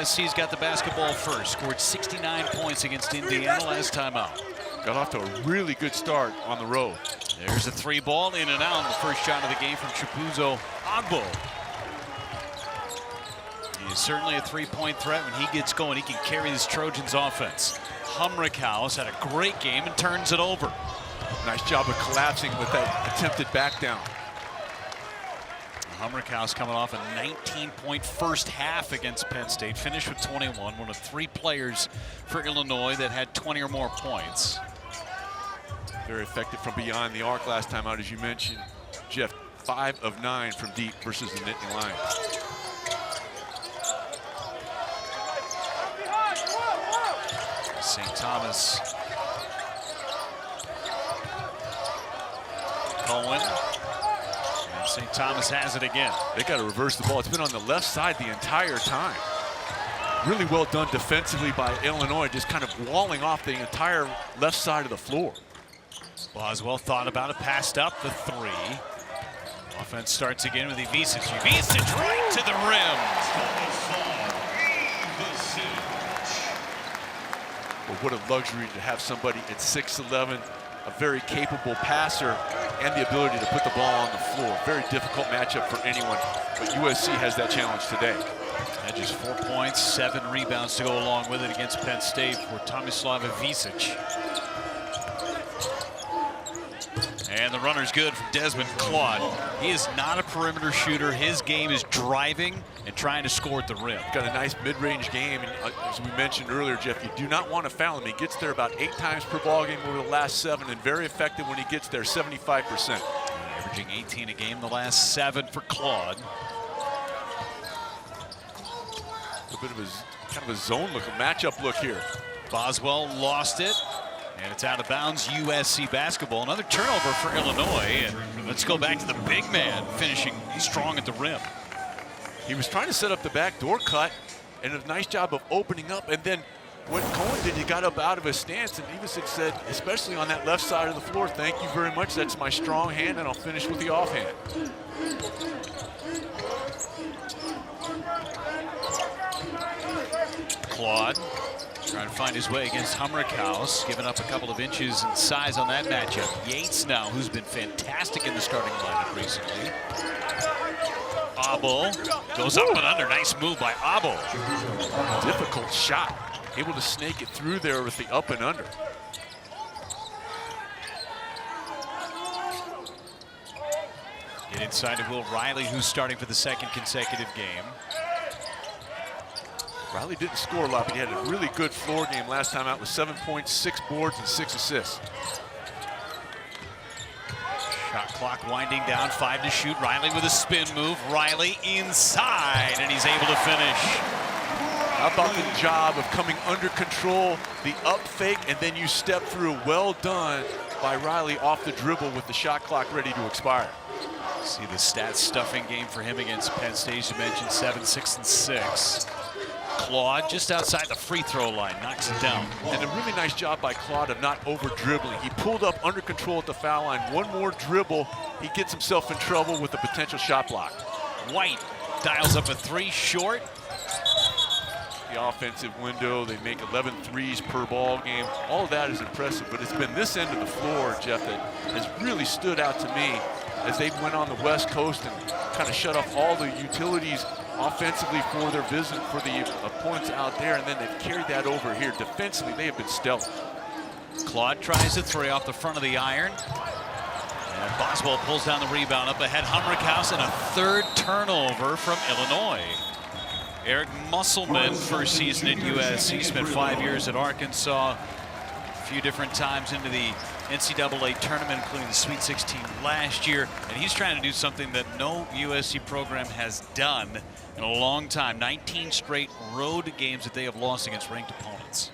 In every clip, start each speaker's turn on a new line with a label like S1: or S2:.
S1: USC's got the basketball first. Scored 69 points against Indiana last time out.
S2: Got off to a really good start on the road.
S1: There's a 3-ball in and out. The first shot of the game from Chibuzo Agbo. He is certainly a three-point threat. When he gets going, he can carry this Trojans offense. Humrickhouse had a great game and turns it over.
S2: Nice job of collapsing with that attempted back down.
S1: Humrickhouse coming off a 19-point first half against Penn State. Finished with 21. One of 3 players for Illinois that had 20 or more points.
S2: Very effective from beyond the arc last time out, as you mentioned. Jeff, 5 of 9 from deep versus the Nittany Lions.
S1: St. Thomas. Cohen. And St. Thomas has it again.
S2: They got to reverse the ball. It's been on the left side the entire time. Really well done defensively by Illinois, just kind of walling off the entire left side of the floor.
S1: Boswell thought about it, passed up the 3. Offense starts again with Ivisic. Ivisic right to the rim.
S2: Well, what a luxury to have somebody at 6'11", a very capable passer, and the ability to put the ball on the floor. Very difficult matchup for anyone, but USC has that challenge today.
S1: And just 4 points, 7 rebounds to go along with it against Penn State for Tomislav Ivisic. And the runner's good from Desmond Claude. He is not a perimeter shooter. His game is driving and trying to score at the rim.
S2: Got a nice mid-range game, and as we mentioned earlier, Jeff, you do not want to foul him. He gets there about 8 times per ball game over the last 7, and very effective when he gets there, 75%.
S1: Averaging 18 a game the last 7 for Claude.
S2: A bit of a kind of a zone look, a matchup look here.
S1: Boswell lost it. And it's out of bounds, USC basketball. Another turnover for Illinois. And let's go back to the big man finishing strong at the rim.
S2: He was trying to set up the backdoor cut, and a nice job of opening up. And then what Cohen did, he got up out of his stance, and Ivisic said, especially on that left side of the floor, thank you very much. That's my strong hand, and I'll finish with the offhand.
S1: Claude trying to find his way against Humrickhouse, giving up a couple of inches in size on that matchup. Yates now, who's been fantastic in the starting lineup recently. Abo goes up and under. Nice move by Abo.
S2: Difficult shot. Able to snake it through there with the up and under.
S1: Get inside to Will Riley, who's starting for the 2nd consecutive game.
S2: Riley didn't score a lot, but he had a really good floor game last time out with 7 points, 6 boards, and 6 assists.
S1: Shot clock winding down, 5 to shoot. Riley with a spin move. Riley inside, and he's able to finish.
S2: How about the job of coming under control, the up fake, and then you step through. Well done by Riley off the dribble with the shot clock ready to expire.
S1: See the stat stuffing game for him against Penn State. You mentioned 7, 6, and 6. Claude just outside the free throw line, knocks it down.
S2: And a really nice job by Claude of not over dribbling. He pulled up under control at the foul line. One more dribble, he gets himself in trouble with a potential shot block.
S1: White dials up a 3 short.
S2: The offensive window, they make 11 threes per ball game. All of that is impressive, but it's been this end of the floor, Jeff, that has really stood out to me as they went on the West Coast and kind of shut off all the utilities offensively for their visit for the opponents out there, and then they've carried that over here. Defensively, they have been stellar.
S1: Claude tries a 3 off the front of the iron. And Boswell pulls down the rebound up ahead. Humrickhouse, and a 3rd turnover from Illinois. Eric Musselman, first season at USC, spent 5 years at Arkansas, a few different times into the NCAA tournament, including the Sweet 16 last year, and he's trying to do something that no USC program has done in a long time. 19 straight road games that they have lost against ranked opponents.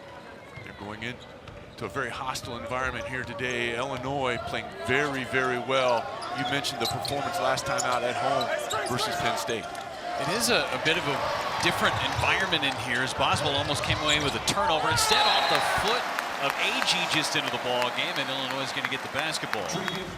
S2: They're going into a very hostile environment here today. Illinois playing very, very well. You mentioned the performance last time out at home versus Penn State.
S1: It is a bit of a different environment in here, as Boswell almost came away with a turnover. Instead, off the foot of AG just into the ball game, and Illinois is going to get the basketball.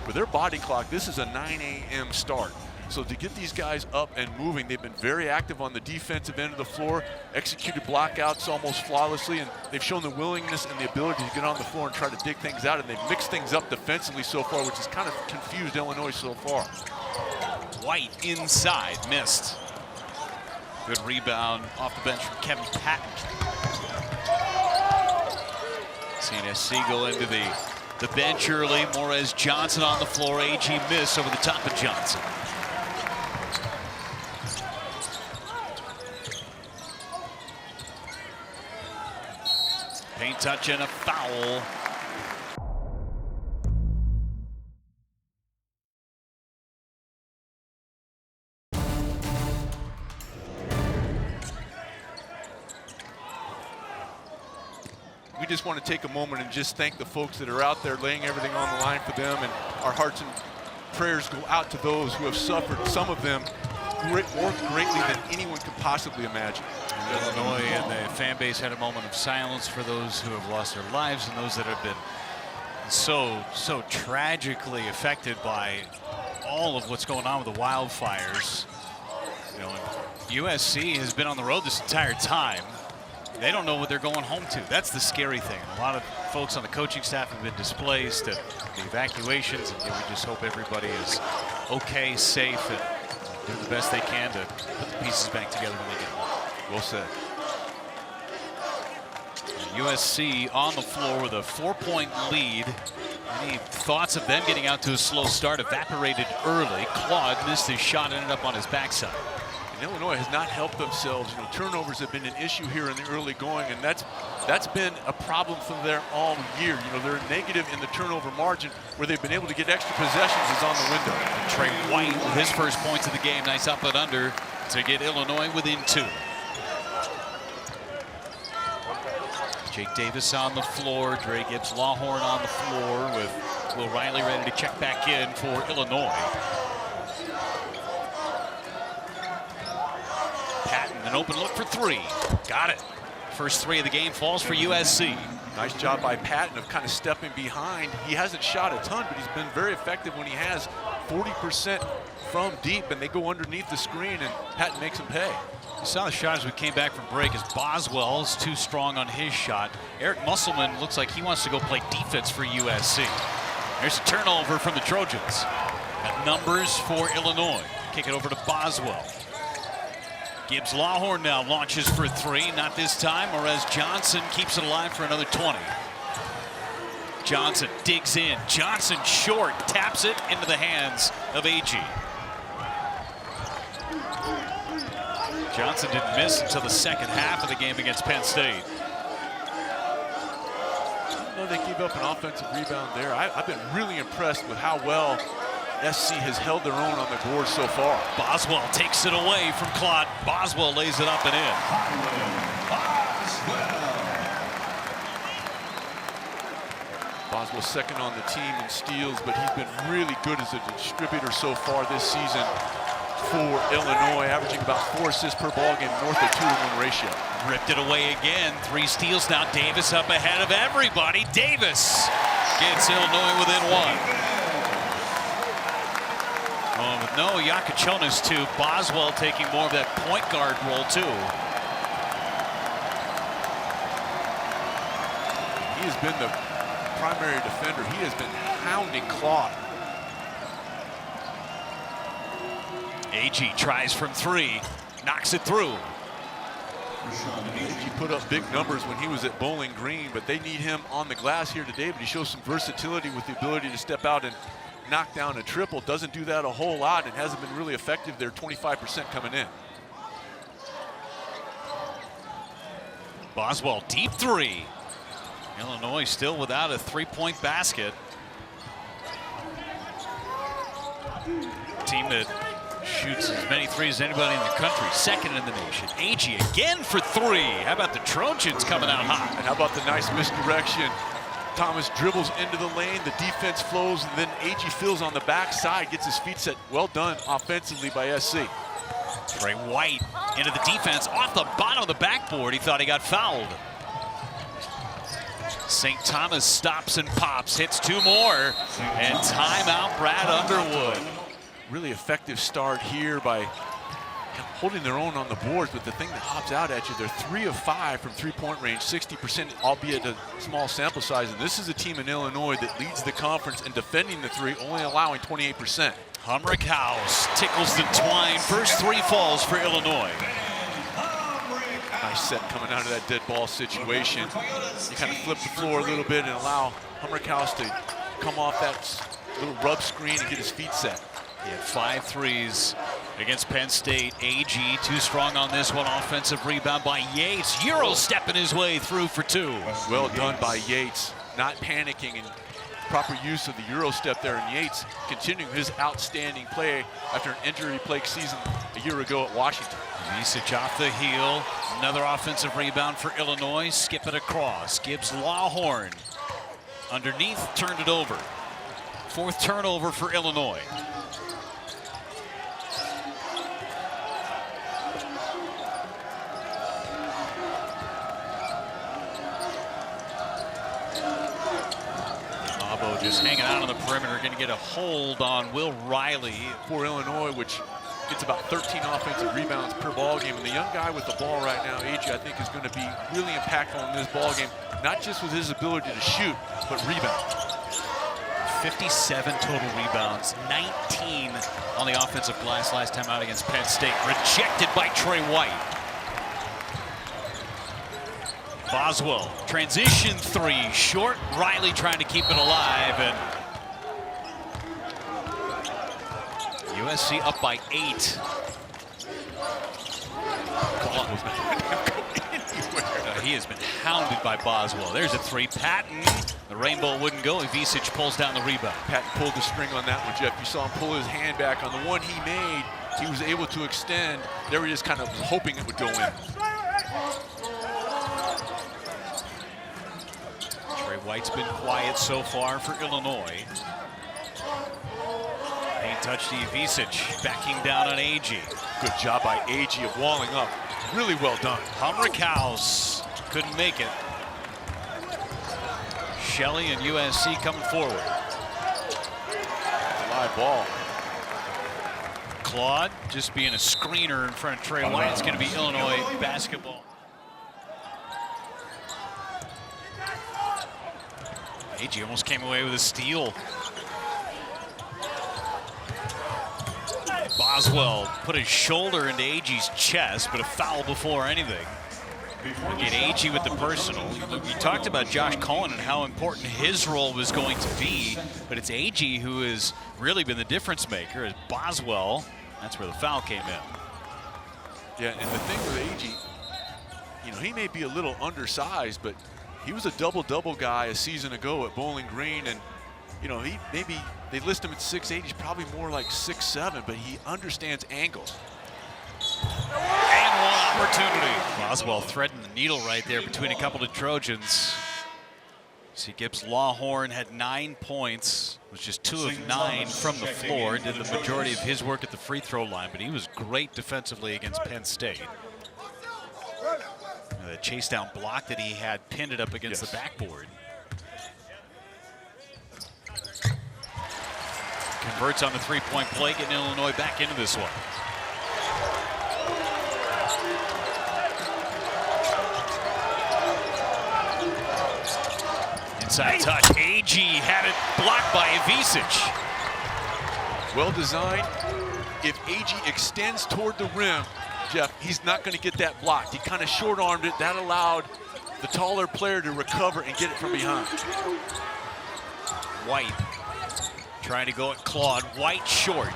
S2: For their body clock, this is a 9 a.m. start. So to get these guys up and moving, they've been very active on the defensive end of the floor, executed blockouts almost flawlessly, and they've shown the willingness and the ability to get on the floor and try to dig things out, and they've mixed things up defensively so far, which has kind of confused Illinois so far.
S1: White inside, missed. Good rebound off the bench from Kevin Patton. Seeing SC go into the bench early. Morez Johnson on the floor. AG miss over the top of Johnson. Paint touch and a foul.
S2: We just want to take a moment and just thank the folks that are out there laying everything on the line for them, and our hearts and prayers go out to those who have suffered, some of them more greatly than anyone could possibly imagine.
S1: Illinois and the fan base had a moment of silence for those who have lost their lives and those that have been so tragically affected by all of what's going on with the wildfires. You know, USC has been on the road this entire time. They don't know what they're going home to. That's the scary thing. A lot of folks on the coaching staff have been displaced, the evacuations, and we just hope everybody is okay, safe, and do the best they can to put the pieces back together when they get home.
S2: Well said.
S1: USC on the floor with a 4-point lead. Any thoughts of them getting out to a slow start? Evaporated early. Claude missed his shot, ended up on his backside.
S2: Illinois has not helped themselves. You know, turnovers have been an issue here in the early going, and that's been a problem for them all year. You know, they're negative in the turnover margin. Where they've been able to get extra possessions is on the window.
S1: And Trey White with his first points of the game. Nice up and under to get Illinois within 2. Jake Davis on the floor. Dre Gibbs-Lawhorn on the floor with Will Riley ready to check back in for Illinois. Patton, an open look for 3. Got it. First 3 of the game falls for USC.
S2: Nice job by Patton of kind of stepping behind. He hasn't shot a ton, but he's been very effective when he has 40% from deep, and they go underneath the screen, and Patton makes them pay.
S1: You saw the shot as we came back from break as Boswell is too strong on his shot. Eric Musselman looks like he wants to go play defense for USC. There's a turnover from the Trojans. Got numbers for Illinois. Kick it over to Boswell. Gibbs-Lawhorn now launches for 3. Not this time. Morez Johnson keeps it alive for another 20. Johnson digs in. Johnson short. Taps it into the hands of AG. Johnson didn't miss until the second half of the game against Penn State.
S2: No, they gave up an offensive rebound there. I've been really impressed with how well SC has held their own on the board so far.
S1: Boswell takes it away from Claude. Boswell lays it up and in.
S2: Boswell's second on the team in steals, but he's been really good as a distributor so far this season for Illinois, averaging about 4 assists per ball game, north of 2-to-1 ratio.
S1: Ripped it away again. 3 steals now. Davis up ahead of everybody. Davis gets Illinois within 1. With no Yakachonis too, Boswell taking more of that point guard role too.
S2: He has been the primary defender. He has been hounding Claude.
S1: AG tries from 3, knocks it through.
S2: He put up big numbers when he was at Bowling Green, but they need him on the glass here today. But he shows some versatility with the ability to step out and knock down a triple. Doesn't do that a whole lot and hasn't been really effective there. 25% coming in.
S1: Boswell, deep 3. Illinois still without a 3-point basket. Team that shoots as many 3s as anybody in the country, second in the nation. AG again for 3. How about the Trojans coming out hot?
S2: And how about the nice misdirection? Thomas dribbles into the lane, the defense flows, and then AG fills on the backside, gets his feet set. Well done offensively by SC.
S1: Trey White into the defense, off the bottom of the backboard. He thought he got fouled. St. Thomas stops and pops, hits 2 more, and timeout Brad Underwood.
S2: really effective start here by holding their own on the boards, but the thing that hops out at you, they're 3 of 5 from three-point range, 60%, albeit a small sample size. And this is a team in Illinois that leads the conference in defending the three, only allowing 28%.
S1: Humrick House tickles the twine. First 3 falls for Illinois.
S2: Nice set coming out of that dead ball situation. You kind of flip the floor a little bit and allow Humrick House to come off that little rub screen and get his feet set.
S1: He had 5 threes against Penn State. AG too strong on this one. Offensive rebound by Yates. Euro stepping his way through for 2.
S2: Well done by Yates, not panicking and proper use of the Euro step there. And Yates continuing his outstanding play after an injury-plagued season a year ago at Washington.
S1: Vesic off the heel. Another offensive rebound for Illinois. Skip it across. Gibbs Lawhorn underneath, turned it over. 4th turnover for Illinois. Just hanging out on the perimeter, going to get a hold on Will Riley
S2: for Illinois, which gets about 13 offensive rebounds per ball game. And the young guy with the ball right now, AG, I think is going to be really impactful in this ball game, not just with his ability to shoot, but rebound.
S1: 57 total rebounds, 19 on the offensive glass last time out against Penn State. Rejected by Trey White. Boswell, transition 3, short. Riley trying to keep it alive, and USC up by 8. He has been hounded by Boswell. There's a 3. Patton, the rainbow wouldn't go. Vesic pulls down the rebound.
S2: Patton pulled the string on that one, Jeff. You saw him pull his hand back on the one he made. He was able to extend. There he just kind of was hoping it would go in.
S1: White's been quiet so far for Illinois. Ain't touched Vesic, backing down on AG.
S2: Good job by AG of walling up. Really well done.
S1: Humrick House couldn't make it. Shelley and USC coming forward.
S2: Live ball.
S1: Claude just being a screener in front of Trey White. It's going to be Illinois basketball. AG almost came away with a steal. Boswell put his shoulder into AG's chest, but a foul before anything. Get AG with the personal. You talked about Josh Cohen and how important his role was going to be, but it's AG who has really been the difference maker. As Boswell, that's where the foul came in.
S2: Yeah, and the thing with AG, you know, he may be a little undersized, but he was a double-double guy a season ago at Bowling Green, and you know, they list him at 6'8". He's probably more like 6'7", but he understands angles.
S1: And one opportunity. Boswell threading the needle right there between a couple of Trojans. See, Gibbs Lawhorn had 9 points, was just 2 of 9 from the floor, did the majority of his work at the free throw line, but he was great defensively against Penn State. The chase down block that he had pinned it up against the backboard. Converts on the 3-point play, getting Illinois back into this one. Inside touch, AG had it blocked by Vesic.
S2: Well designed. If AG extends toward the rim, Jeff, he's not going to get that blocked. He kind of short-armed it. That allowed the taller player to recover and get it from behind.
S1: White trying to go at Claude. White short.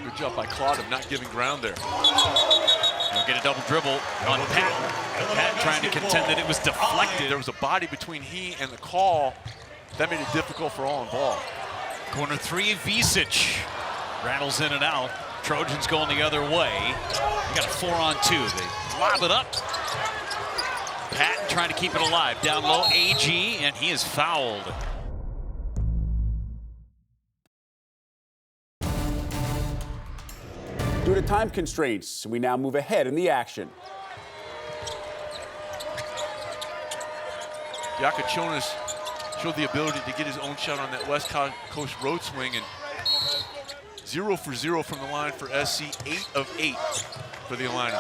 S2: Good job by Claude of not giving ground there.
S1: They'll get a double dribble on Patton. Patton trying to contend that it was deflected.
S2: There was a body between he and the call. That made it difficult for all involved.
S1: Corner 3, Vesic rattles in and out. Trojans going the other way. We got a 4-on-2. They lob it up. Patton trying to keep it alive. Down low, AG, and he is fouled.
S3: Due to time constraints, we now move ahead in the action.
S2: Yakachonis showed the ability to get his own shot on that West Coast road swing, and 0 for 0 from the line for SC, 8 of 8 for the Illini.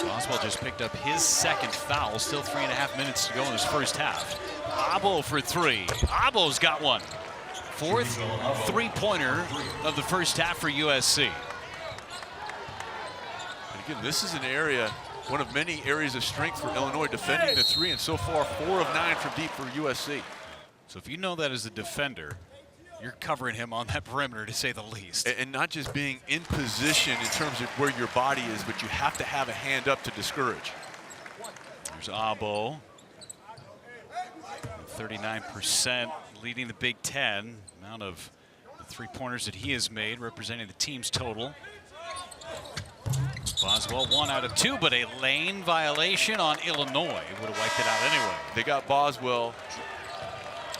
S1: Boswell just picked up his second foul. Still 3.5 minutes to go in his first half. Abo for 3. Abo's got one. Fourth three-pointer of the first half for USC.
S2: And again, this is an area, one of many areas of strength for Illinois, defending the 3, and so far 4 of 9 from deep for USC.
S1: So if you know that as a defender, you're covering him on that perimeter, to say the least.
S2: And not just being in position in terms of where your body is, but you have to have a hand up to discourage.
S1: There's Abo. 39%, leading the Big Ten. Amount of the three-pointers that he has made, representing the team's total. Boswell 1 out of 2, but a lane violation on Illinois. Would have wiped it out anyway.
S2: They got Boswell.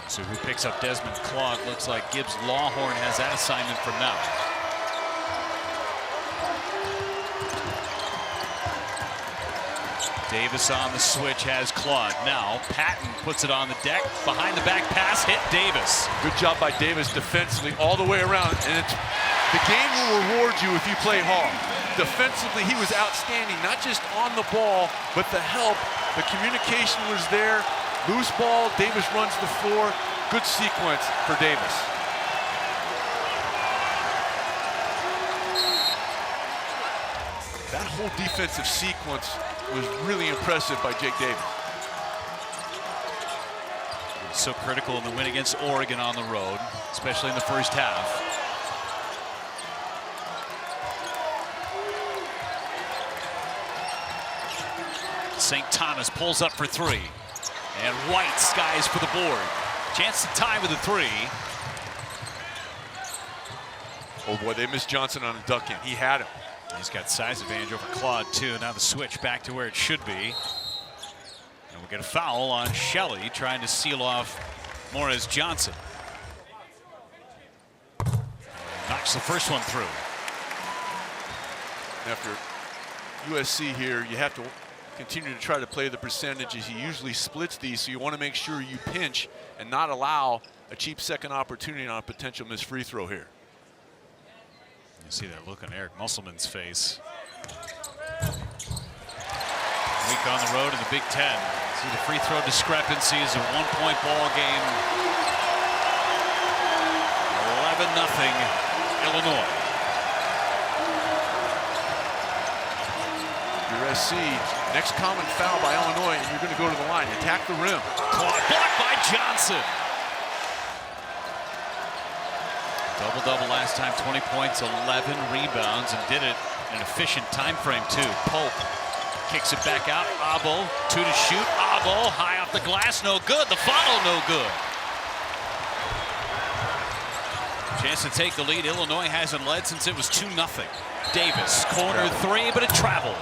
S1: So who picks up Desmond Claude? Looks like Gibbs Lawhorn has that assignment from now. Davis on the switch has Claude. Now Patton puts it on the deck. Behind the back pass, hit Davis.
S2: Good job by Davis defensively all the way around. And the game will reward you if you play hard. Defensively, he was outstanding, not just on the ball, but the help. The communication was there. Loose ball, Davis runs the floor. Good sequence for Davis. That whole defensive sequence was really impressive by Jake Davis.
S1: So critical in the win against Oregon on the road, especially in the first half. St. Thomas pulls up for 3. And White skies for the board. Chance to tie with a 3.
S2: Oh boy, they missed Johnson on a duck in. He had him.
S1: He's got size advantage over Claude too. Now the switch back to where it should be. And we get a foul on Shelley, trying to seal off Morris Johnson. Knocks the first one through.
S2: After USC here, you have to continue to try to play the percentages. He usually splits these, so you want to make sure you pinch and not allow a cheap second opportunity on a potential missed free throw here.
S1: You see that look on Eric Musselman's face. Week on the road in the Big Ten. See the free throw discrepancies, a 1-point ball game. 11-0 Illinois.
S2: USC, next common foul by Illinois, and you're going to go to the line. Attack the rim.
S1: Blocked by Johnson. Double-double last time, 20 points, 11 rebounds, and did it in an efficient time frame too. Pope kicks it back out. Abo, 2 to shoot. Abo, high off the glass, no good. The follow, no good. Chance to take the lead. Illinois hasn't led since it was 2-0. Davis, corner 3, but it traveled.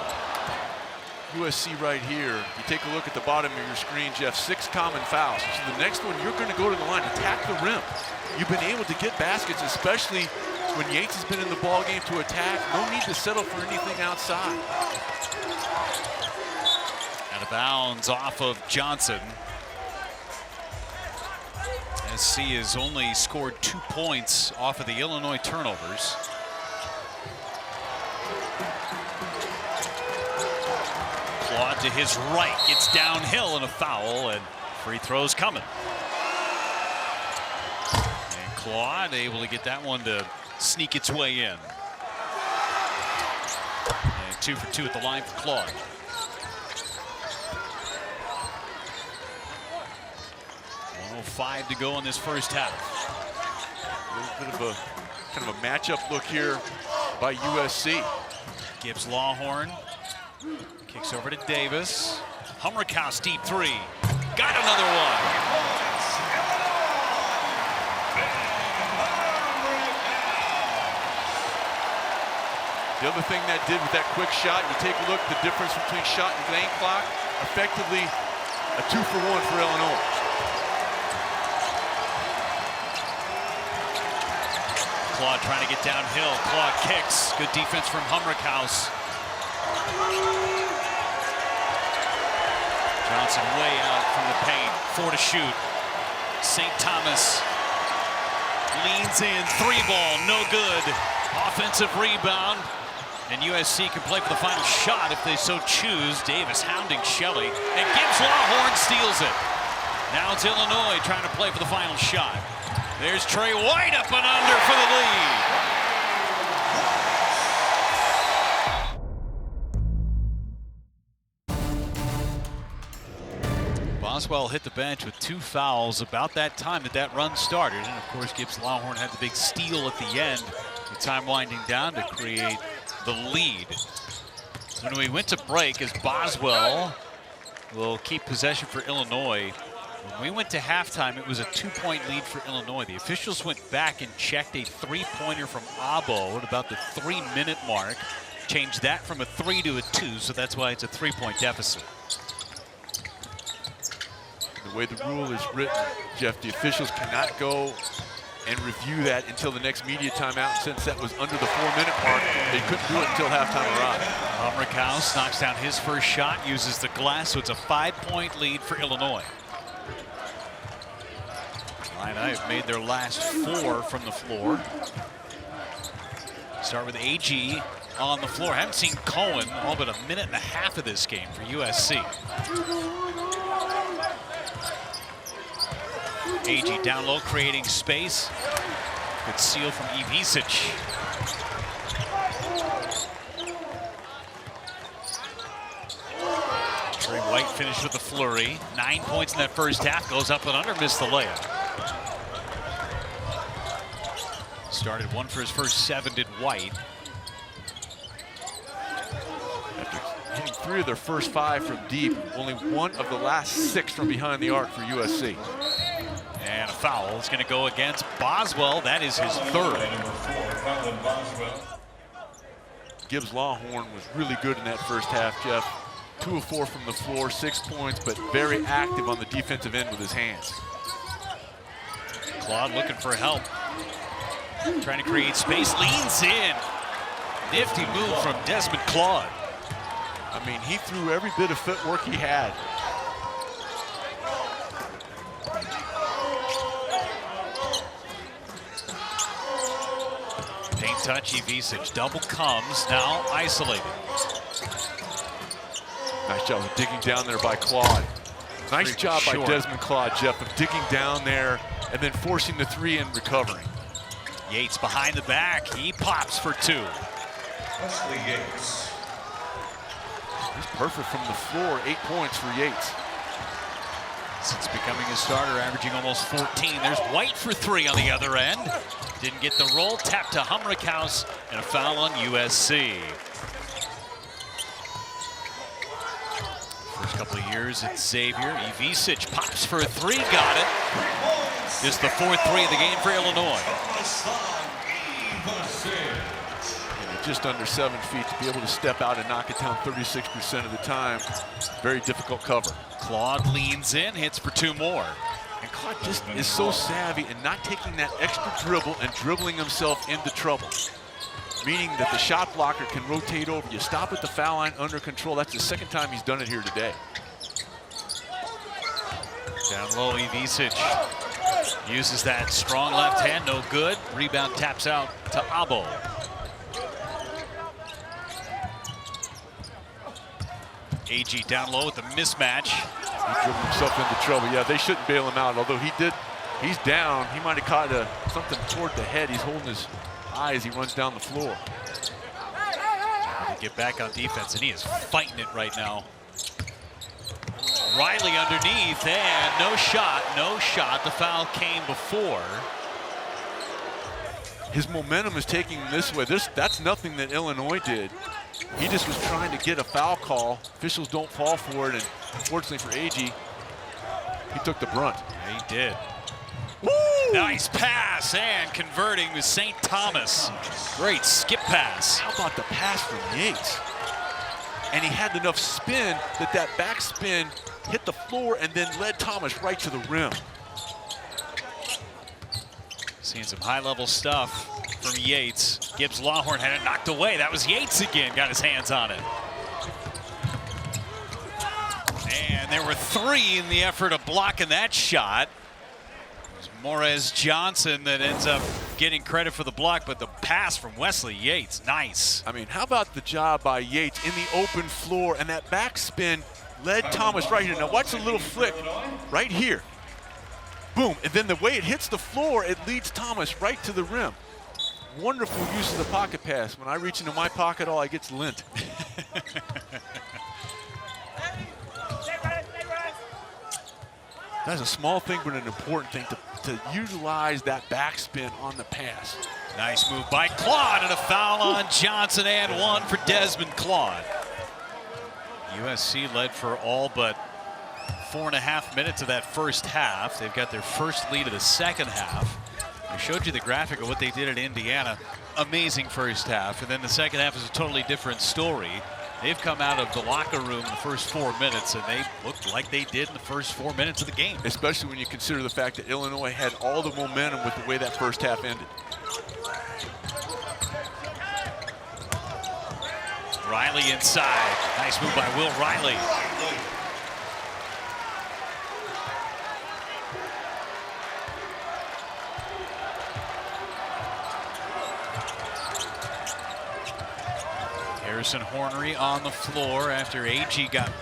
S2: USC right here, you take a look at the bottom of your screen, Jeff, 6 common fouls. So the next one, you're going to go to the line, attack the rim. You've been able to get baskets, especially when Yates has been in the ball game to attack. No need to settle for anything outside.
S1: Out of bounds off of Johnson. SC has only scored 2 points off of the Illinois turnovers. Claude to his right, gets downhill and a foul, and free throws coming. And Claude able to get that one to sneak its way in. And 2 for 2 at the line for Claude. 1:05 to go in this first half.
S2: A little bit of a kind of a matchup look here by USC.
S1: Gibbs Lawhorn kicks over to Davis. Humrickhouse deep 3. Got another one.
S2: The other thing that did with that quick shot, you take a look at the difference between shot and game clock, effectively a 2 for 1 for Illinois.
S1: Claude trying to get downhill. Claude kicks. Good defense from Humrickhouse. Bouncing way out from the paint. 4 to shoot. St. Thomas leans in. 3-ball, no good. Offensive rebound. And USC can play for the final shot if they so choose. Davis hounding Shelley. And Gibbs Lawhorn steals it. Now it's Illinois trying to play for the final shot. There's Trey White up and under for the lead. Boswell hit the bench with 2 fouls about that time that run started. And of course, Gibbs Lawhorn had the big steal at the end. The time winding down to create the lead. When we went to break, as Boswell will keep possession for Illinois. When we went to halftime, it was a 2-point lead for Illinois. The officials went back and checked a 3-pointer from Abo at about the 3-minute mark. Changed that from a 3 to a 2, so that's why it's a 3-point deficit.
S2: The way the rule is written, Jeff, the officials cannot go and review that until the next media timeout. And since that was under the 4-minute mark, they couldn't do it until halftime arrived.
S1: Humrickhouse knocks down his first shot, uses the glass, so it's a 5-point lead for Illinois. Illini have made their last 4 from the floor. Start with AG on the floor. Haven't seen Cohen all but a minute and a half of this game for USC. AG down low, creating space. Good seal from Ivisic. Trey White finished with a flurry. 9 points in that first half. Goes up and under, missed the layup. Started 1 for his first 7, did White.
S2: After hitting 3 of their first 5 from deep, only 1 of the last 6 from behind the arc for USC.
S1: And a foul is going to go against Boswell. That is his 3rd.
S2: Gibbs Lawhorn was really good in that first half, Jeff. 2 of 4 from the floor, 6 points, but very active on the defensive end with his hands.
S1: Claude looking for help. Trying to create space, leans in. Nifty move from Desmond Claude.
S2: I mean, he threw every bit of footwork he had.
S1: Paint touch, Ivisic. Double comes, now isolated.
S2: Nice job of digging down there by Claude. Nice job by Desmond Claude, Jeff, of digging down there and then forcing the 3 and recovering.
S1: Yates behind the back. He pops for 2.
S4: Wesley Yates.
S2: He's perfect from the floor. 8 points for Yates.
S1: Since becoming a starter, averaging almost 14. There's White for 3 on the other end. Didn't get the roll. Tap to Humrickhouse and a foul on USC. First couple of years at Xavier. Ivisic pops for a 3. Got it. This is the 4th 3 of the game for Illinois.
S2: And just under 7 feet to be able to step out and knock it down 36% of the time. Very difficult cover.
S1: Claude leans in, hits for 2 more.
S2: And Claude just is so savvy in not taking that extra dribble and dribbling himself into trouble. Meaning that the shot blocker can rotate over. You stop at the foul line under control. That's the 2nd time he's done it here today.
S1: Down low, Ivisic uses that strong left hand, no good. Rebound taps out to Abo. AG down low with the mismatch.
S2: He dribbled himself into trouble. Yeah, they shouldn't bail him out, although he's down. He might have caught something toward the head. He's holding his eye as he runs down the floor.
S1: To get back on defense, and he is fighting it right now. Riley underneath, and no shot, no shot. The foul came before.
S2: His momentum is taking him this way. That's nothing that Illinois did. He just was trying to get a foul call. Officials don't fall for it, and unfortunately for AG, he took the brunt.
S1: Yeah, he did. Woo! Nice pass, and converting with St. Thomas. Great skip pass.
S2: How about the pass from Yates? And he had enough spin that back spin hit the floor and then led Thomas right to the rim.
S1: Seeing some high-level stuff from Yates. Gibbs Lawhorn had it knocked away. That was Yates again, got his hands on it. And There were 3 in the effort of blocking that shot. It was Morez Johnson that ends up getting credit for the block, but the pass from Wesley Yates, nice.
S2: I mean, how about the job by Yates in the open floor, and that backspin led Thomas right here. Now watch the little flick right here. Boom, and then the way it hits the floor, it leads Thomas right to the rim. Wonderful use of the pocket pass. When I reach into my pocket, all I get is lint. That's a small thing, but an important thing to utilize that backspin on the pass.
S1: Nice move by Claude, and a foul on Johnson, and 1 for Desmond Claude. USC led for all but 4.5 minutes of that first half. They've got their first lead of the second half. I showed you the graphic of what they did at Indiana. Amazing first half, and then the second half is a totally different story. They've come out of the locker room the first 4 minutes, and they looked like they did in the first 4 minutes of the game.
S2: Especially when you consider the fact that Illinois had all the momentum with the way that first half ended.
S1: Riley inside. Nice move by Will Riley. Harrison Hornery on the floor after AG got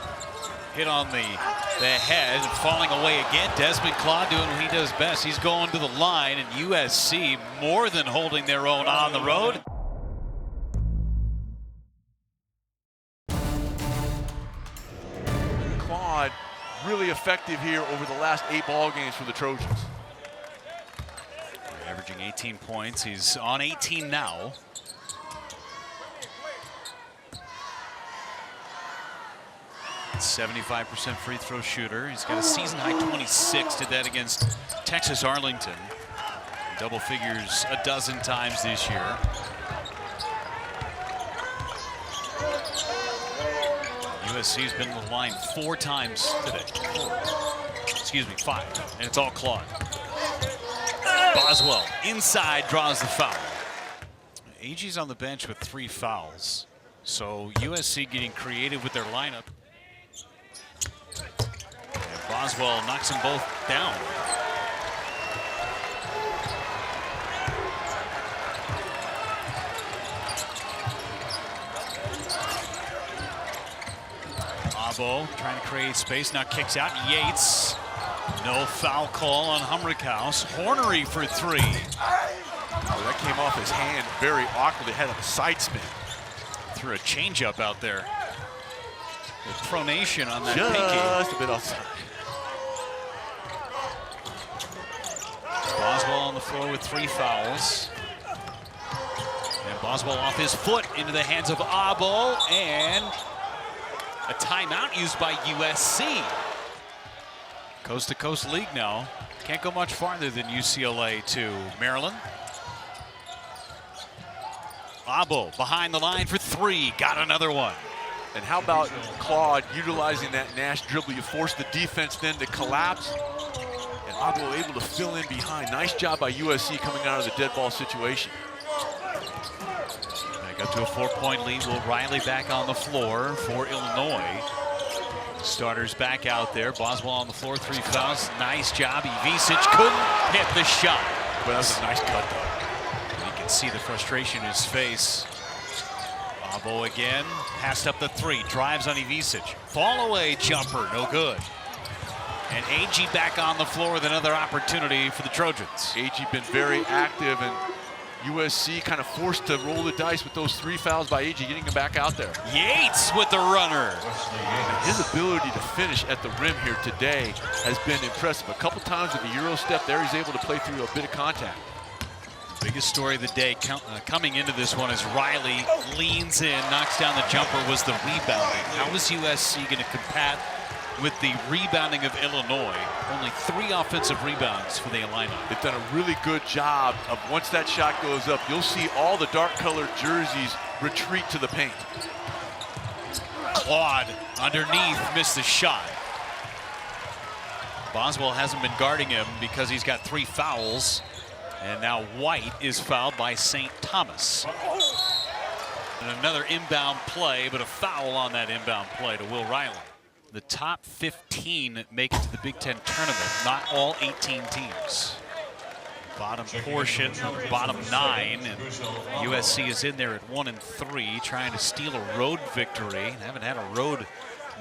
S1: hit on the head and falling away again. Desmond Claude doing what he does best. He's going to the line, and USC more than holding their own on the road.
S2: Claude really effective here over the last 8 ball games for the Trojans.
S1: Averaging 18 points. He's on 18 now. 75% free throw shooter. He's got a season high 26. Did that against Texas Arlington. Double figures a dozen times this year. USC's been to the line 4 times today. 5. And it's all Claude. Boswell inside draws the foul. AG's on the bench with 3 fouls. So USC getting creative with their lineup. Boswell knocks them both down. Abo trying to create space, now kicks out. Yates, no foul call on Humrickhouse. Hornery for 3.
S2: Oh, that came off his hand very awkwardly, had a side spin.
S1: Threw a changeup out there. The pronation on that
S2: Just
S1: pinky.
S2: a bit outside.
S1: Boswell on the floor with 3 fouls. And Boswell off his foot into the hands of Abo, and a timeout used by USC. Coast-to-coast league now. Can't go much farther than UCLA to Maryland. Abo behind the line for 3, got another one.
S2: And how about Claude utilizing that Nash dribble? You force the defense then to collapse, and Abo able to fill in behind. Nice job by USC coming out of the dead ball situation.
S1: Back up to a 4-point lead. Will Riley back on the floor for Illinois. Starters back out there. Boswell on the floor, 3 fouls. Nice job. Ivisic couldn't hit the shot.
S2: But that was a nice cut, though.
S1: You can see the frustration in his face. Abo again, passed up the 3, drives on Ivisic. Fall away jumper, no good. And AG back on the floor with another opportunity for the Trojans.
S2: AG been very active, and USC kind of forced to roll the dice with those 3 fouls by AG, getting him back out there.
S1: Yates with the runner.
S2: And his ability to finish at the rim here today has been impressive. A couple times with the Euro step there, he's able to play through a bit of contact.
S1: Biggest story of the day coming into this one is Riley leans in, knocks down the jumper, was the rebounding. How is USC going to combat with the rebounding of Illinois? Only 3 offensive rebounds for the Illini.
S2: They've done a really good job of, once that shot goes up, you'll see all the dark colored jerseys retreat to the paint.
S1: Claude underneath, missed the shot. Boswell hasn't been guarding him because he's got 3 fouls. And now White is fouled by St. Thomas. And another inbound play, but a foul on that inbound play to Will Riley. The top 15 make it to the Big Ten tournament, not all 18 teams. Bottom portion, bottom 9, and USC is in there at 1-3, trying to steal a road victory. They haven't had a road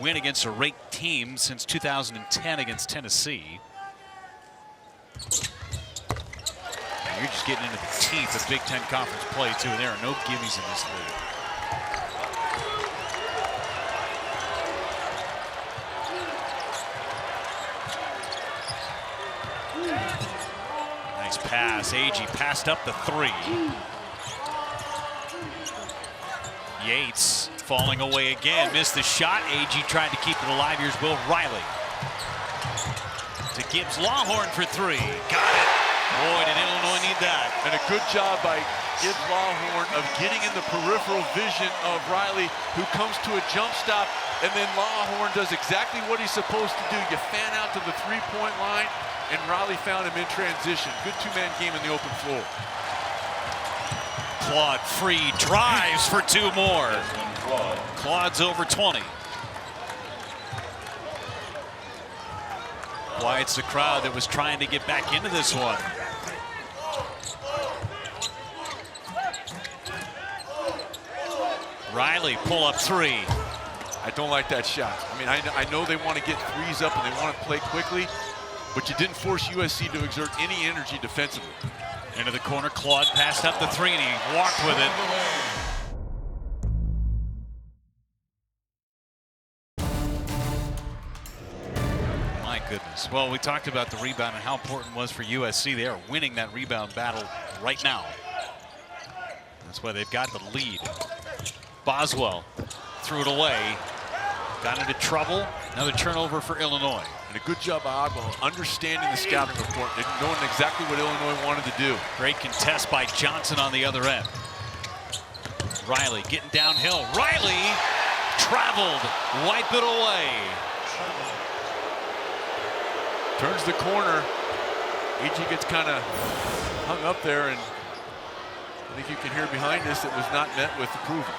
S1: win against a ranked team since 2010 against Tennessee. And you're just getting into the teeth of Big Ten conference play too, and there are no gimmies in this league. Nice pass. Agee passed up the 3. Yates falling away again. Missed the shot. Agee tried to keep it alive. Here's Will Riley. To Gibbs Lawhorn for 3. Got it. Boy, did Illinois need that.
S2: And a good job by Gibbs Lawhorn of getting in the peripheral vision of Riley, who comes to a jump stop, and then Lawhorn does exactly what he's supposed to do. You fan out to the three-point line, and Riley found him in transition. Good two-man game in the open floor.
S1: Claude free, drives for 2 more. Claude's over 20. Quiets the crowd that was trying to get back into this one. Riley, pull up 3.
S2: I don't like that shot. I mean, I know they want to get threes up and they want to play quickly, but you didn't force USC to exert any energy defensively.
S1: Into the corner, Claude passed up the 3 and he walked with it. My goodness. Well, we talked about the rebound and how important it was for USC. They are winning that rebound battle right now. That's why they've got the lead. Boswell threw it away. Got into trouble. Another turnover for Illinois.
S2: And a good job by Ogbo understanding the scouting report, knowing exactly what Illinois wanted to do.
S1: Great contest by Johnson on the other end. Riley getting downhill. Riley traveled. Wipe it away.
S2: Turns the corner. Agee gets kind of hung up there, and I think you can hear behind us it was not met with approval.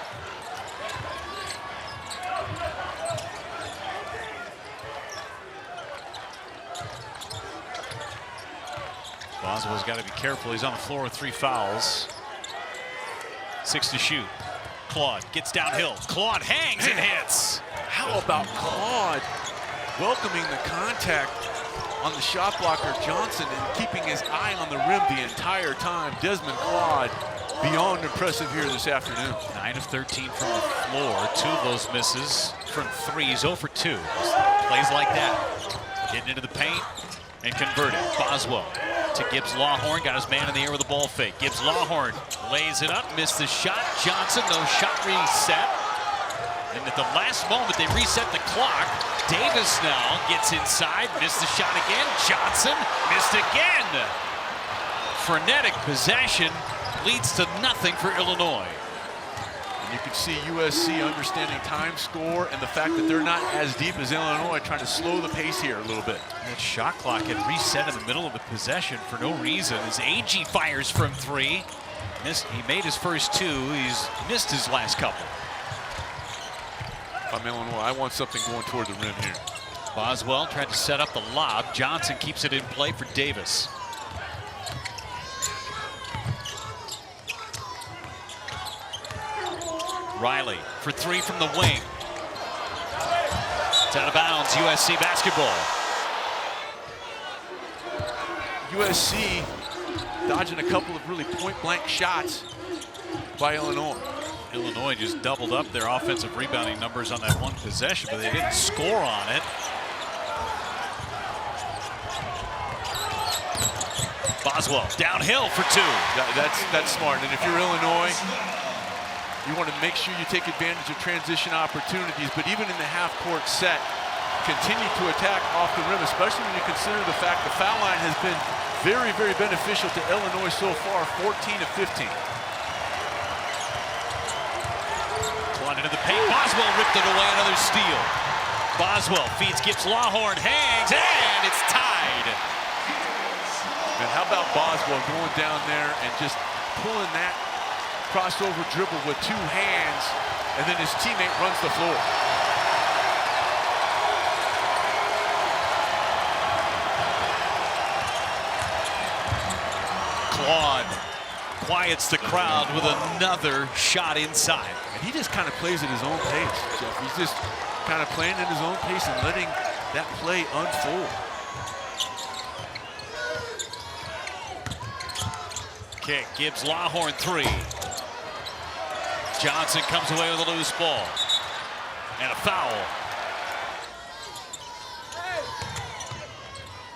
S1: Boswell's got to be careful. He's on the floor with 3 fouls. 6 to shoot. Claude gets downhill. Claude hangs and hits.
S2: How about Claude welcoming the contact on the shot blocker Johnson and keeping his eye on the rim the entire time? Desmond Claude, beyond impressive here this afternoon.
S1: 9 of 13 from the floor. 2 of those misses from 3s. 0 for 2. Plays like that. Getting into the paint and converted. Boswell to Gibbs Lawhorn. Got his man in the air with a ball fake. Gibbs Lawhorn lays it up. Missed the shot. Johnson, no shot reset. And at the last moment, they reset the clock. Davis now gets inside. Missed the shot again. Johnson missed again. Frenetic possession leads to nothing for Illinois.
S2: And you can see USC understanding time, score, and the fact that they're not as deep as Illinois, trying to slow the pace here a little bit.
S1: That shot clock had reset in the middle of the possession for no reason as Agee fires from 3. He made his first 2. He's missed his last couple.
S2: If I'm Illinois, I want something going toward the rim here.
S1: Boswell tried to set up the lob. Johnson keeps it in play for Davis. Riley for 3 from the wing. It's out of bounds, USC basketball.
S2: USC dodging a couple of really point-blank shots by Illinois.
S1: Illinois just doubled up their offensive rebounding numbers on that one possession, but they didn't score on it. Boswell downhill for 2.
S2: That's smart. And if you're Illinois, you want to make sure you take advantage of transition opportunities, but even in the half-court set, continue to attack off the rim, especially when you consider the fact the foul line has been very, very beneficial to Illinois so far, 14 of 15.
S1: Claude into the paint. Boswell ripped it away. Another steal. Boswell feeds Gibbs Lawhorn, hangs, and it's tied.
S2: And how about Boswell going down there and just pulling that crossover dribble with 2 hands, and then his teammate runs the floor.
S1: Claude quiets the crowd with another shot inside.
S2: And he just kind of plays at his own pace, Jeff. He's just kind of playing at his own pace and letting that play unfold.
S1: Kick, Gibbs Lawhorn 3. Johnson comes away with a loose ball. And a foul.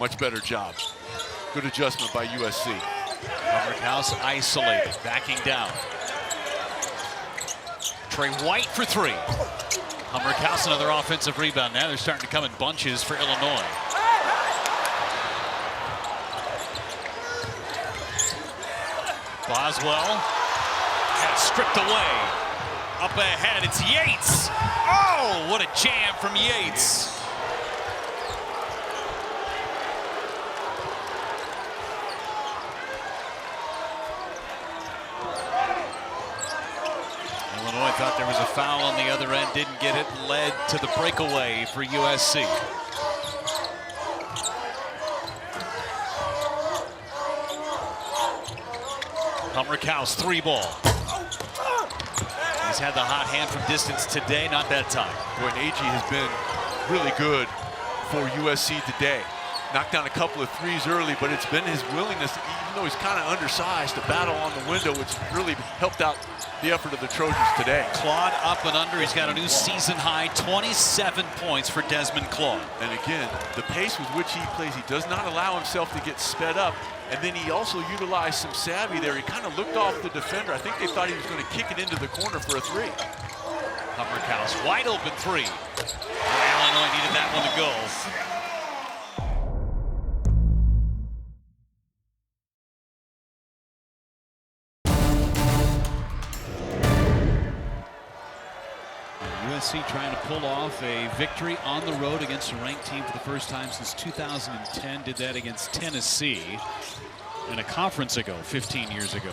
S2: Much better job. Good adjustment by USC.
S1: Hummerhouse isolated, backing down. Trey White for 3. Hummerhouse another offensive rebound. Now they're starting to come in bunches for Illinois. Boswell has stripped away. Up ahead, it's Yates. Oh, what a jam from Yates. Illinois thought there was a foul on the other end, didn't get it, led to the breakaway for USC. Hummerhouse 3 ball. He's had the hot hand from distance today, not that time.
S2: Boy, and AG has been really good for USC today. Knocked down a couple of threes early, but it's been his willingness, even though he's kind of undersized, to battle on the window, which really helped out the effort of the Trojans today.
S1: Claude up and under. He's got a new season high, 27 points for Desmond Claude.
S2: And again, the pace with which he plays, he does not allow himself to get sped up. And then he also utilized some savvy there. He kind of looked off the defender. I think they thought he was going to kick it into the corner for a 3.
S1: Hummerhouse wide open 3. Illinois needed that one to go. USC trying to pull off a victory on the road against a ranked team for the first time since 2010. Did that against Tennessee in a conference ago, 15 years ago.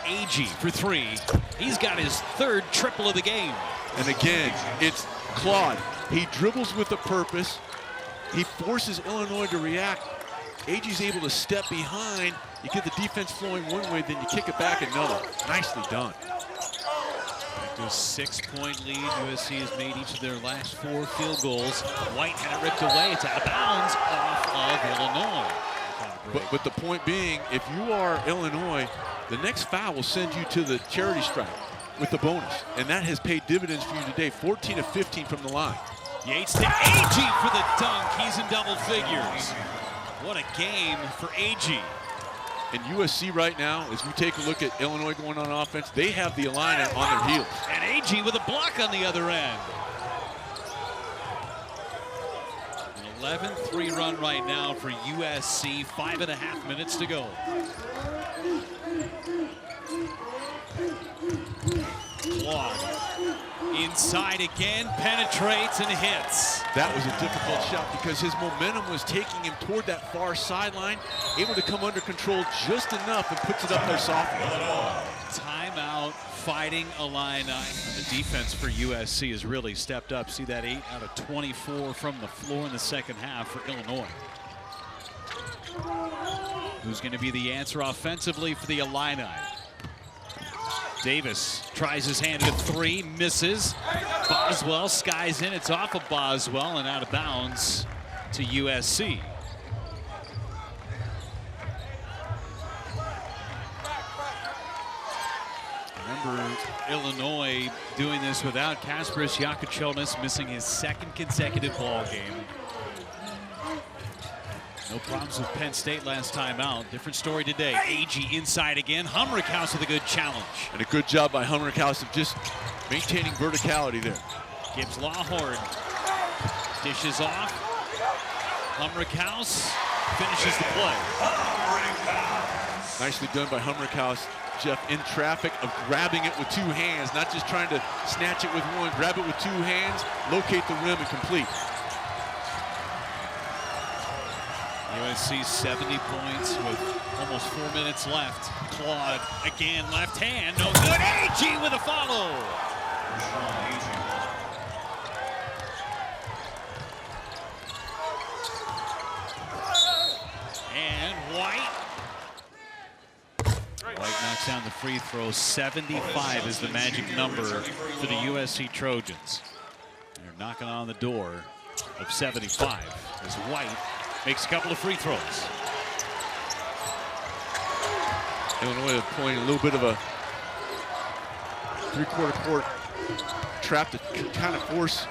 S1: AG for 3. He's got his 3rd triple of the game.
S2: And again, it's Claude. He dribbles with a purpose. He forces Illinois to react. AG's able to step behind. You get the defense flowing one way, then you kick it back another. Nicely done.
S1: A 6-point lead. USC has made each of their last 4 field goals. White had it ripped away. It's out of bounds off of Illinois.
S2: But the point being, if you are Illinois, the next foul will send you to the charity stripe with the bonus. And that has paid dividends for you today. 14 of 15 from the line.
S1: Yates to AG for the dunk. He's in double figures. What a game for AG.
S2: And USC right now, as we take a look at Illinois going on offense, they have the Illini on their heels.
S1: And AG with a block on the other end. An 11-3 run right now for USC. 5.5 minutes to go. Claude inside again, penetrates and hits.
S2: That was a difficult shot because his momentum was taking him toward that far sideline, able to come under control just enough and puts it up there softly.
S1: Timeout, Fighting Illini. The defense for USC has really stepped up. See that 8 out of 24 from the floor in the second half for Illinois. Who's going to be the answer offensively for the Illini? Davis tries his hand at 3, misses. Boswell skies in. It's off of Boswell and out of bounds to USC. Remember, Illinois doing this without Kasparas Jakučionis, missing his 2nd consecutive ball game. No problems with Penn State last time out. Different story today. AG inside again. Hummerhouse with a good challenge.
S2: And a good job by Hummerhouse of just maintaining verticality there.
S1: Gibbs Lawhorn dishes off. Hummerhouse finishes the play.
S2: Nicely done by Hummerhouse, Jeff, in traffic of grabbing it with 2 hands, not just trying to snatch it with one. Grab it with 2 hands, locate the rim, and complete.
S1: USC 70 points with almost 4 minutes left. Claude again, left hand, no good. AG with a follow. And White free throws. 75 is the magic number for the USC Trojans. They're knocking on the door of 75 as White makes a couple of free throws.
S2: Illinois is playing a little bit of a three-quarter court trap to kind of force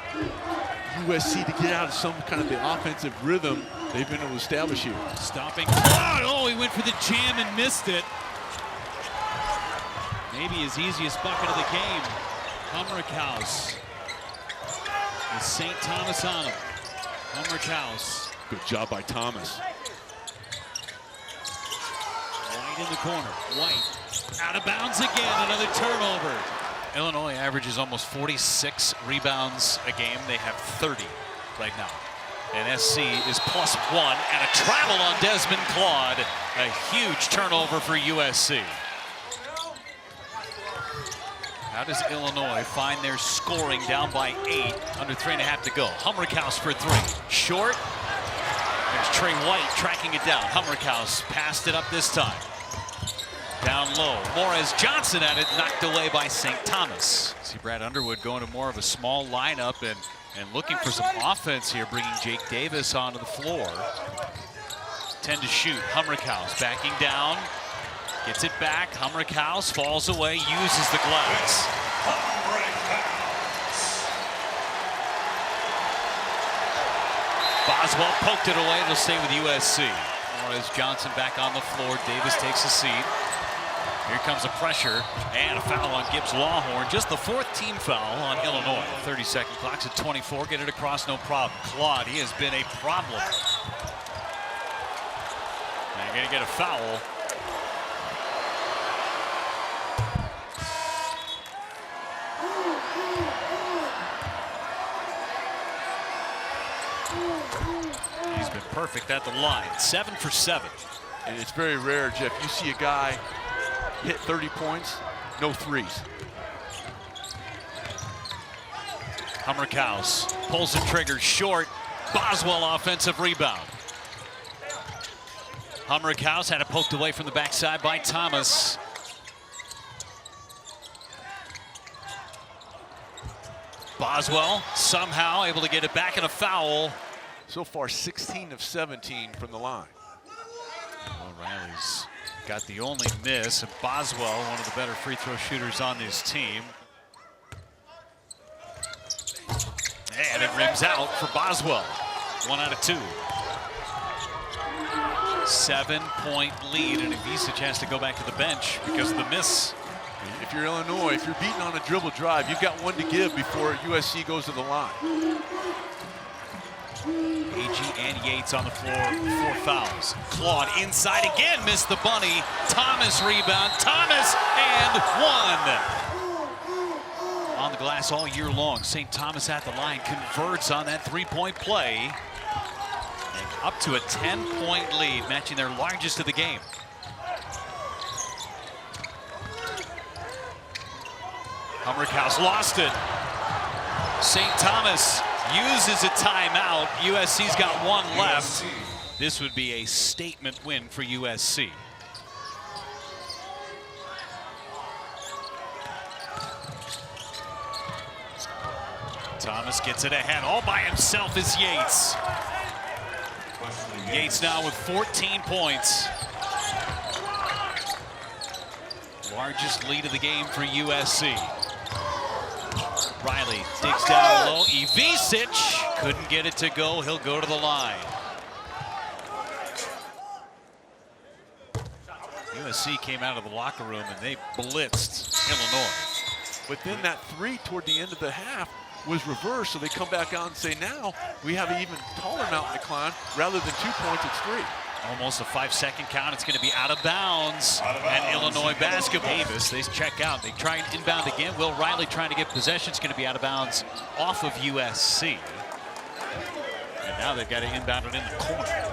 S2: USC to get out of some kind of the offensive rhythm they've been able to establish here.
S1: Stopping Claude. Oh, he went for the jam and missed it. Maybe his easiest bucket of the game. Humrickhouse with St. Thomas on him. Humrickhouse.
S2: Good job by Thomas.
S1: White in the corner. White out of bounds again. Another turnover. Illinois averages almost 46 rebounds a game. They have 30 right now. And SC is +1, and a travel on Desmond Claude. A huge turnover for USC. How does Illinois find their scoring down by 8, under 3.5 to go? Humrickhouse for 3. Short. There's Trey White tracking it down. Humrickhouse passed it up this time. Down low. Morez Johnson at it, knocked away by St. Thomas. See Brad Underwood going to more of a small lineup and looking for some offense here, bringing Jake Davis onto the floor. 10 to shoot. Humrickhouse backing down. Gets it back. Humrickhouse falls away, uses the glass. Boswell poked it away. It'll stay with USC. Morez Johnson back on the floor. Davis takes a seat. Here comes a pressure and a foul on Gibbs Lawhorn. Just the 4th team foul on Illinois. 30-second clock's at 24. Get it across, no problem. Claude, he has been a problem. They're going to get a foul. He's been perfect at the line. 7 for 7.
S2: And it's very rare, Jeff, you see a guy hit 30 points, no threes.
S1: Humrickhouse pulls the trigger short. Boswell offensive rebound. Humrickhouse had it poked away from the backside by Thomas. Boswell somehow able to get it back in a foul.
S2: So far, 16 of 17 from the line.
S1: Well, Riley's got the only miss, and Boswell, one of the better free throw shooters on this team. And it rims out for Boswell. 1 out of 2. 7-point lead, and Ivisic has to go back to the bench because of the miss.
S2: If you're Illinois, if you're beating on a dribble drive, you've got one to give before USC goes to the line.
S1: Agee and Yates on the floor, 4 fouls. Claude inside again, missed the bunny. Thomas rebound, Thomas, and 1. On the glass all year long. St. Thomas at the line, converts on that 3-point play. And up to a 10-point lead, matching their largest of the game. Humrickhouse lost it. St. Thomas uses a timeout. USC's got 1 left. This would be a statement win for USC. Thomas gets it ahead. All by himself is Yates. Yates now with 14 points. Largest lead of the game for USC. Riley digs down low. Ivisic couldn't get it to go. He'll go to the line. USC came out of the locker room and they blitzed Illinois.
S2: But then that 3 toward the end of the half was reversed, so they come back out and say, now we have an even taller mountain to climb. Rather than 2 points, it's 3.
S1: Almost a 5-second count. It's going to be out of bounds. And Illinois basketball. Davis, they check out. They try and inbound again. Will Riley trying to get possession. It's going to be out of bounds off of USC. And now they've got to inbound it in the corner.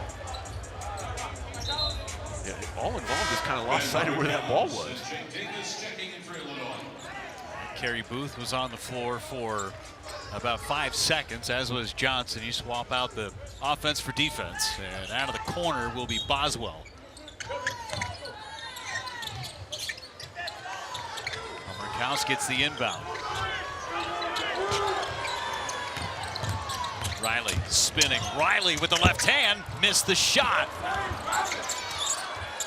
S2: Yeah, all involved just kind of lost sight of where that ball was.
S1: Kerry Booth was on the floor for about 5 seconds, as was Johnson. You swap out the offense for defense, and out of the corner will be Boswell. Hammerhouse gets the inbound. Riley spinning. Riley with the left hand, missed the shot.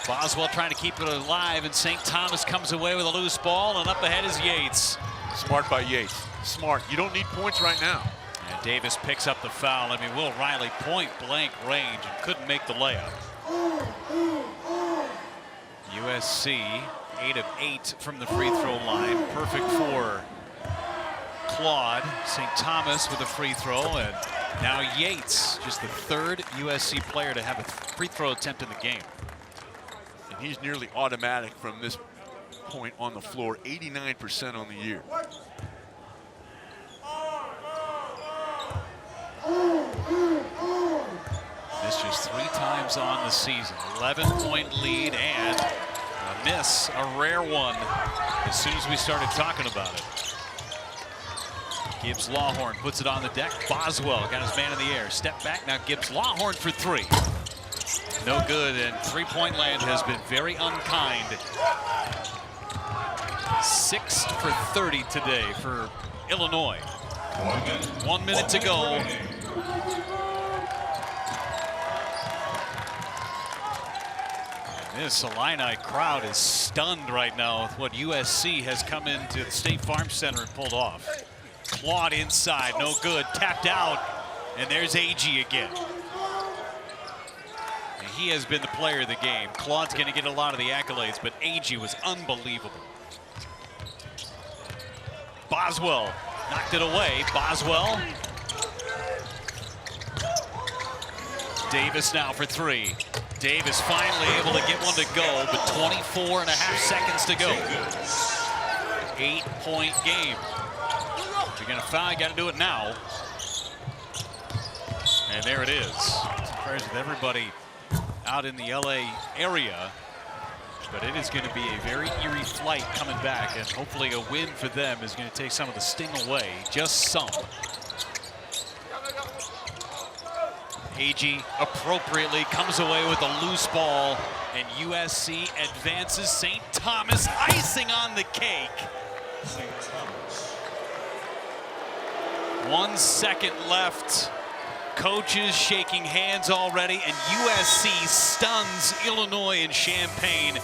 S1: Boswell trying to keep it alive, and St. Thomas comes away with a loose ball, and up ahead is Yates.
S2: Smart by Yates. Smart. You don't need points right now.
S1: And Davis picks up the foul. I mean, Will Riley point blank range and couldn't make the layup. USC 8 of 8 from the free throw line. Perfect for Claude. St. Thomas with a free throw, and now Yates, just the third USC player to have a free throw attempt in the game.
S2: And he's nearly automatic from this point on the floor, 89% on the year.
S1: Missed just 3 times on the season. 11-point lead and a miss, a rare one, as soon as we started talking about it. Gibbs Lawhorn puts it on the deck. Boswell got his man in the air. Step back, now Gibbs Lawhorn for 3. No good, and three-point land has been very unkind. 6 for 30 today for Illinois. 1 minute to go. This Illini crowd is stunned right now with what USC has come into the State Farm Center and pulled off. Claude inside, no good, tapped out, and there's AG again. And he has been the player of the game. Claude's going to get a lot of the accolades, but AG was unbelievable. Boswell knocked it away. Boswell. Davis now for 3. Davis finally able to get one to go, but 24 and a half seconds to go. 8-point game. If you're gonna foul, you gotta do it now. And there it is. Surprised with everybody out in the LA area, but it is gonna be a very eerie flight coming back, and hopefully a win for them is gonna take some of the sting away, just some. AG appropriately comes away with a loose ball, and USC advances. St. Thomas icing on the cake. 1 second left. Coaches shaking hands already, and USC stuns Illinois in Champaign.